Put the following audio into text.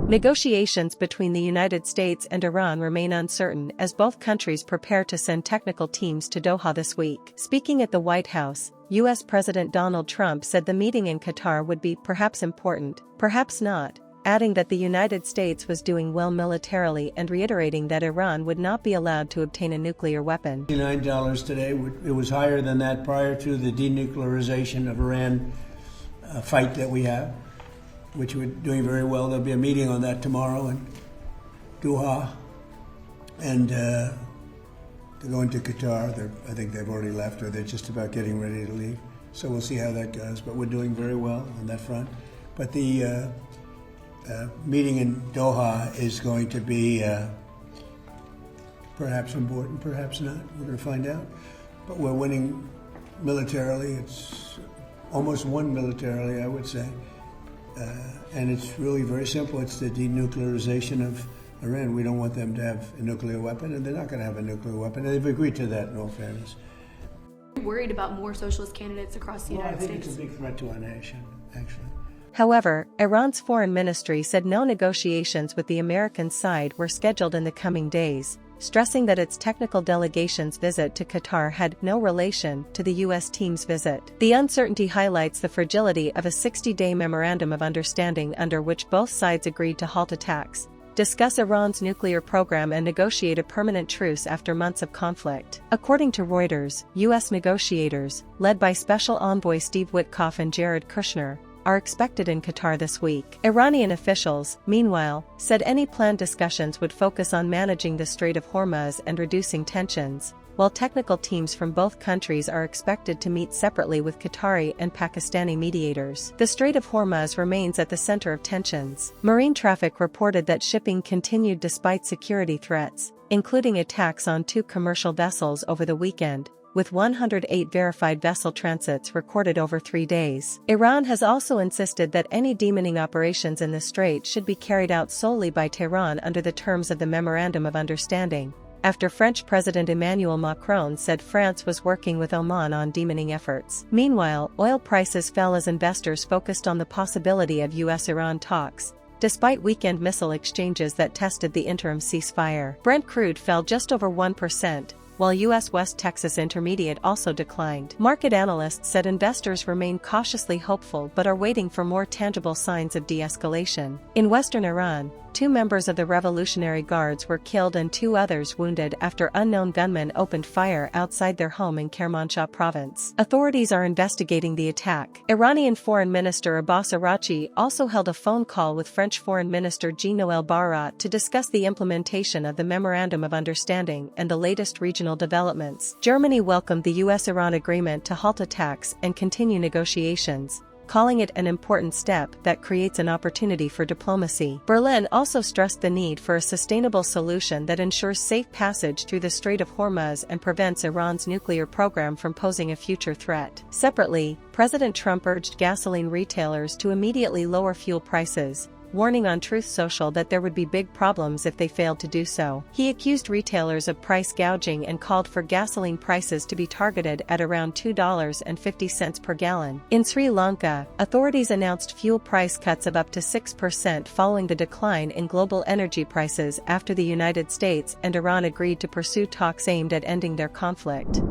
Negotiations between the United States and Iran remain uncertain as both countries prepare to send technical teams to Doha this week. Speaking at the White House, U.S. President Donald Trump said the meeting in Qatar would be perhaps important, perhaps not, adding that the United States was doing well militarily and reiterating that Iran would not be allowed to obtain a nuclear weapon. $9 today, it was higher than that prior to the denuclearization of Iran fight that we have, which we're doing very well. There'll be a meeting on that tomorrow in Doha, and they're going to Qatar. I think they've already left, or they're just about getting ready to leave. So we'll see how that goes, but we're doing very well on that front. But the meeting in Doha is going to be perhaps important, perhaps not. We're going to find out. But we're winning militarily. It's almost won militarily, I would say. And it's really very simple. It's the denuclearization of Iran. We don't want them to have a nuclear weapon, and they're not going to have a nuclear weapon. And they've agreed to that, in all fairness. Are you worried about more socialist candidates across the United States? I think it's a big threat to our nation, actually. However, Iran's foreign ministry said no negotiations with the American side were scheduled in the coming days, stressing that its technical delegation's visit to Qatar had no relation to the U.S. team's visit. The uncertainty highlights the fragility of a 60-day memorandum of understanding under which both sides agreed to halt attacks, discuss Iran's nuclear program and negotiate a permanent truce after months of conflict. According to Reuters, U.S. negotiators, led by Special Envoy Steve Witkoff and Jared Kushner, are expected in Qatar this week. Iranian officials, meanwhile, said any planned discussions would focus on managing the Strait of Hormuz and reducing tensions, while technical teams from both countries are expected to meet separately with Qatari and Pakistani mediators. The Strait of Hormuz remains at the center of tensions. Marine traffic reported that shipping continued despite security threats, including attacks on 2 commercial vessels over the weekend, with 108 verified vessel transits recorded over 3 days. Iran has also insisted that any demining operations in the strait should be carried out solely by Tehran under the terms of the Memorandum of Understanding, after French President Emmanuel Macron said France was working with Oman on demining efforts. Meanwhile, oil prices fell as investors focused on the possibility of U.S.-Iran talks, despite weekend missile exchanges that tested the interim ceasefire. Brent crude fell just over 1%, while U.S. West Texas Intermediate also declined. Market analysts said investors remain cautiously hopeful but are waiting for more tangible signs of de-escalation. In western Iran, 2 members of the Revolutionary Guards were killed and 2 others wounded after unknown gunmen opened fire outside their home in Kermanshah province. Authorities are investigating the attack. Iranian Foreign Minister Abbas Araghchi also held a phone call with French Foreign Minister Jean-Noël Barrot to discuss the implementation of the Memorandum of Understanding and the latest regional developments. Germany welcomed the U.S.-Iran agreement to halt attacks and continue negotiations, calling it an important step that creates an opportunity for diplomacy. Berlin also stressed the need for a sustainable solution that ensures safe passage through the Strait of Hormuz and prevents Iran's nuclear program from posing a future threat. Separately, President Trump urged gasoline retailers to immediately lower fuel prices, warning on Truth Social that there would be big problems if they failed to do so. He accused retailers of price gouging and called for gasoline prices to be targeted at around $2.50 per gallon. In Sri Lanka, authorities announced fuel price cuts of up to 6% following the decline in global energy prices after the United States and Iran agreed to pursue talks aimed at ending their conflict.